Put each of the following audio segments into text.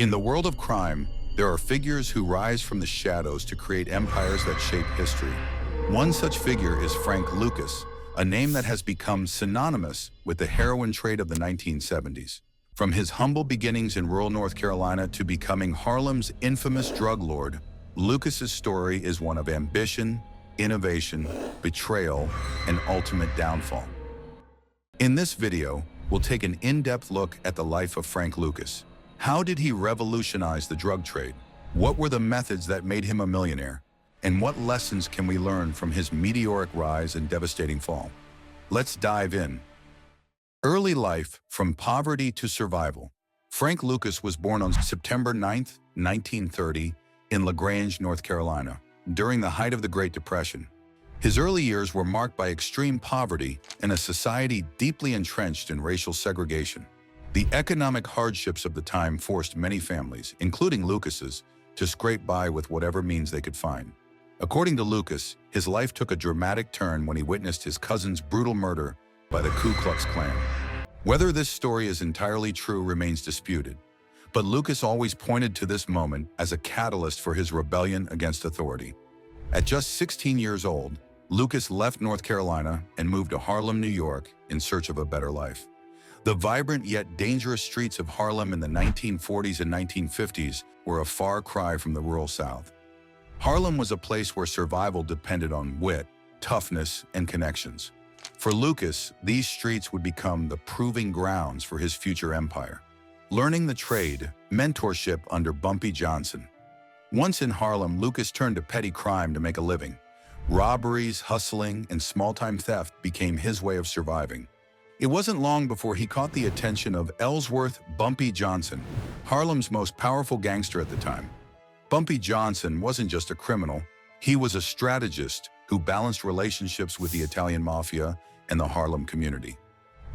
In the world of crime, there are figures who rise from the shadows to create empires that shape history. One such figure is Frank Lucas, a name that has become synonymous with the heroin trade of the 1970s. From his humble beginnings in rural North Carolina to becoming Harlem's infamous drug lord, Lucas's story is one of ambition, innovation, betrayal, and ultimate downfall. In this video, we'll take an in-depth look at the life of Frank Lucas. How did he revolutionize the drug trade? What were the methods that made him a millionaire? And what lessons can we learn from his meteoric rise and devastating fall? Let's dive in. Early life, from poverty to survival. Frank Lucas was born on September 9, 1930, in LaGrange, North Carolina, during the height of the Great Depression. His early years were marked by extreme poverty and a society deeply entrenched in racial segregation. The economic hardships of the time forced many families, including Lucas's, to scrape by with whatever means they could find. According to Lucas, his life took a dramatic turn when he witnessed his cousin's brutal murder by the Ku Klux Klan. Whether this story is entirely true remains disputed, but Lucas always pointed to this moment as a catalyst for his rebellion against authority. At just 16 years old, Lucas left North Carolina and moved to Harlem, New York, in search of a better life. The vibrant yet dangerous streets of Harlem in the 1940s and 1950s were a far cry from the rural South. Harlem was a place where survival depended on wit, toughness, and connections. For Lucas, these streets would become the proving grounds for his future empire. Learning the trade, mentorship under Bumpy Johnson. Once in Harlem, Lucas turned to petty crime to make a living. Robberies, hustling, and small-time theft became his way of surviving. It wasn't long before he caught the attention of Ellsworth "Bumpy" Johnson, Harlem's most powerful gangster at the time. Bumpy Johnson wasn't just a criminal, he was a strategist who balanced relationships with the Italian mafia and the Harlem community.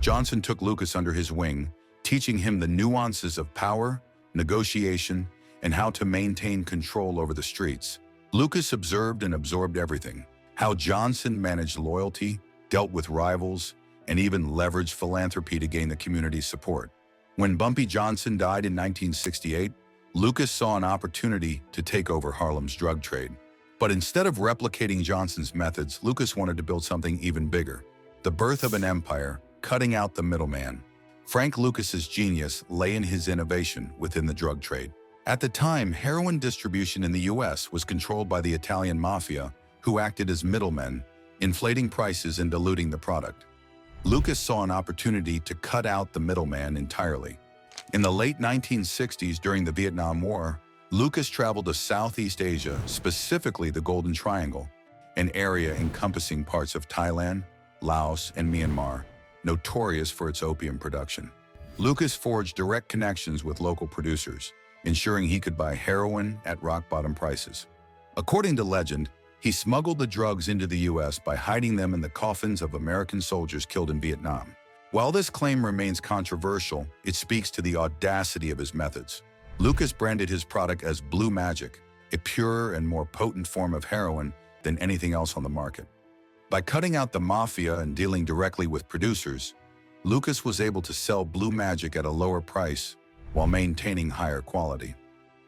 Johnson took Lucas under his wing, teaching him the nuances of power, negotiation, and how to maintain control over the streets. Lucas observed and absorbed everything: how Johnson managed loyalty, dealt with rivals, and even leveraged philanthropy to gain the community's support. When Bumpy Johnson died in 1968, Lucas saw an opportunity to take over Harlem's drug trade. But instead of replicating Johnson's methods, Lucas wanted to build something even bigger: the birth of an empire, cutting out the middleman. Frank Lucas's genius lay in his innovation within the drug trade. At the time, heroin distribution in the U.S. was controlled by the Italian mafia, who acted as middlemen, inflating prices and diluting the product. Lucas saw an opportunity to cut out the middleman entirely. In the late 1960s, during the Vietnam War, Lucas traveled to Southeast Asia, specifically the Golden Triangle, an area encompassing parts of Thailand, Laos, and Myanmar, notorious for its opium production. Lucas forged direct connections with local producers, ensuring he could buy heroin at rock-bottom prices. According to legend, he smuggled the drugs into the U.S. by hiding them in the coffins of American soldiers killed in Vietnam. While this claim remains controversial, it speaks to the audacity of his methods. Lucas branded his product as Blue Magic, a purer and more potent form of heroin than anything else on the market. By cutting out the mafia and dealing directly with producers, Lucas was able to sell Blue Magic at a lower price while maintaining higher quality.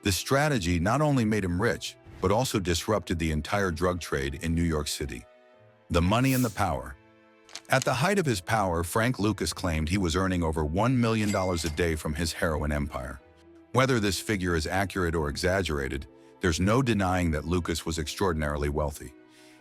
This strategy not only made him rich, but also disrupted the entire drug trade in New York City. The money and the power. At the height of his power, Frank Lucas claimed he was earning over $1 million a day from his heroin empire. Whether this figure is accurate or exaggerated, there's no denying that Lucas was extraordinarily wealthy.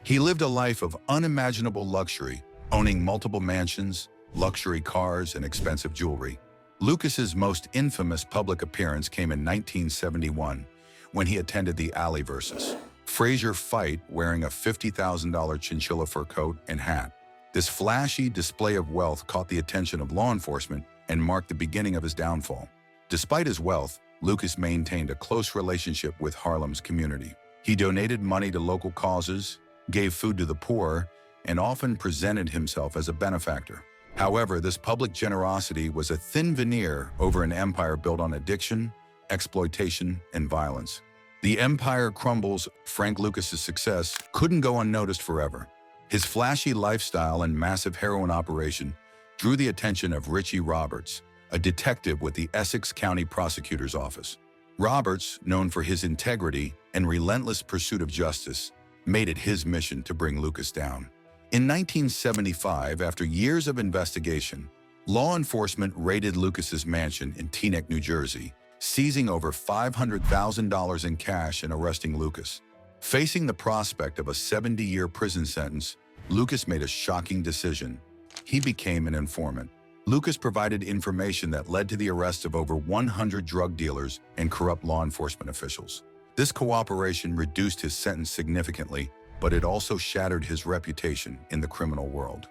He lived a life of unimaginable luxury, owning multiple mansions, luxury cars, and expensive jewelry. Lucas's most infamous public appearance came in 1971, when he attended the Alley vs. Frazier fight wearing a $50,000 chinchilla fur coat and hat. This flashy display of wealth caught the attention of law enforcement and marked the beginning of his downfall. Despite his wealth, Lucas maintained a close relationship with Harlem's community. He donated money to local causes, gave food to the poor, and often presented himself as a benefactor. However, this public generosity was a thin veneer over an empire built on addiction, exploitation, and violence. The empire crumbles. Frank Lucas's success couldn't go unnoticed forever. His flashy lifestyle and massive heroin operation drew the attention of Richie Roberts, a detective with the Essex County Prosecutor's Office. Roberts, known for his integrity and relentless pursuit of justice, made it his mission to bring Lucas down. In 1975, after years of investigation, law enforcement raided Lucas's mansion in Teaneck, New Jersey, seizing over $500,000 in cash and arresting Lucas. Facing the prospect of a 70-year prison sentence, Lucas made a shocking decision. He became an informant. Lucas provided information that led to the arrest of over 100 drug dealers and corrupt law enforcement officials. This cooperation reduced his sentence significantly, but it also shattered his reputation in the criminal world.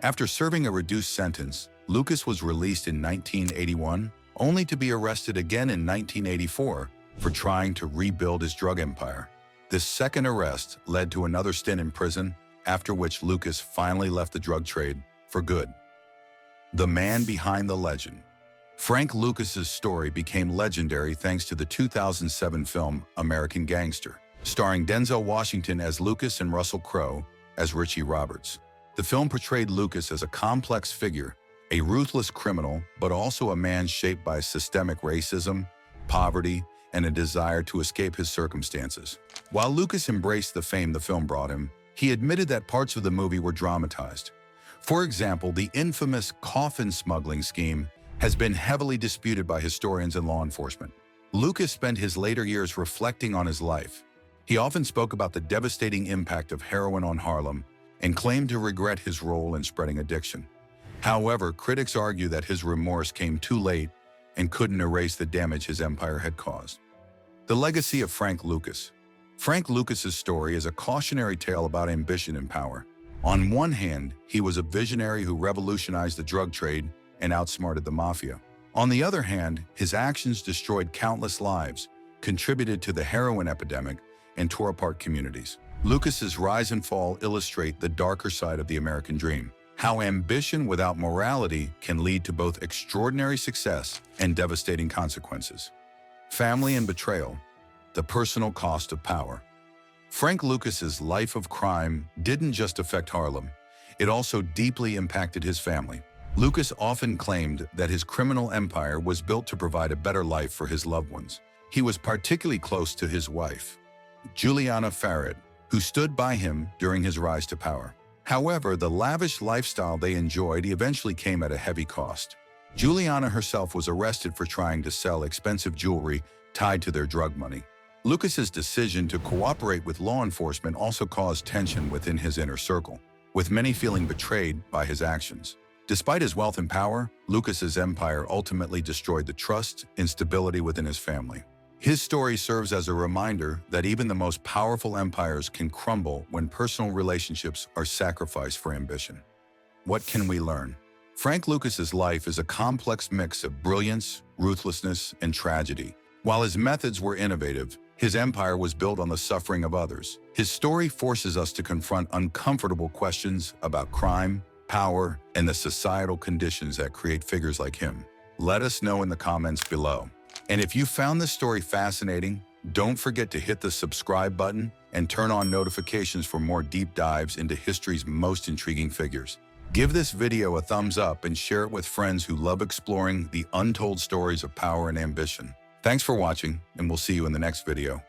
After serving a reduced sentence, Lucas was released in 1981, only to be arrested again in 1984 for trying to rebuild his drug empire. This second arrest led to another stint in prison, after which Lucas finally left the drug trade for good. The man behind the legend. Frank Lucas's story became legendary thanks to the 2007 film American Gangster, starring Denzel Washington as Lucas and Russell Crowe as Richie Roberts. The film portrayed Lucas as a complex figure, a ruthless criminal, but also a man shaped by systemic racism, poverty, and a desire to escape his circumstances. While Lucas embraced the fame the film brought him, he admitted that parts of the movie were dramatized. For example, the infamous coffin smuggling scheme has been heavily disputed by historians and law enforcement. Lucas spent his later years reflecting on his life. He often spoke about the devastating impact of heroin on Harlem and claimed to regret his role in spreading addiction. However, critics argue that his remorse came too late and couldn't erase the damage his empire had caused. The legacy of Frank Lucas. Frank Lucas's story is a cautionary tale about ambition and power. On one hand, he was a visionary who revolutionized the drug trade and outsmarted the mafia. On the other hand, his actions destroyed countless lives, contributed to the heroin epidemic, and tore apart communities. Lucas's rise and fall illustrate the darker side of the American dream, how ambition without morality can lead to both extraordinary success and devastating consequences. Family and betrayal, the personal cost of power. Frank Lucas's life of crime didn't just affect Harlem, it also deeply impacted his family. Lucas often claimed that his criminal empire was built to provide a better life for his loved ones. He was particularly close to his wife, Juliana Farrett, who stood by him during his rise to power. However, the lavish lifestyle they enjoyed eventually came at a heavy cost. Juliana herself was arrested for trying to sell expensive jewelry tied to their drug money. Lucas's decision to cooperate with law enforcement also caused tension within his inner circle, with many feeling betrayed by his actions. Despite his wealth and power, Lucas's empire ultimately destroyed the trust and stability within his family. His story serves as a reminder that even the most powerful empires can crumble when personal relationships are sacrificed for ambition. What can we learn? Frank Lucas's life is a complex mix of brilliance, ruthlessness, and tragedy. While his methods were innovative, his empire was built on the suffering of others. His story forces us to confront uncomfortable questions about crime, power, and the societal conditions that create figures like him. Let us know in the comments below. And if you found this story fascinating, don't forget to hit the subscribe button and turn on notifications for more deep dives into history's most intriguing figures. Give this video a thumbs up and share it with friends who love exploring the untold stories of power and ambition. Thanks for watching, and we'll see you in the next video.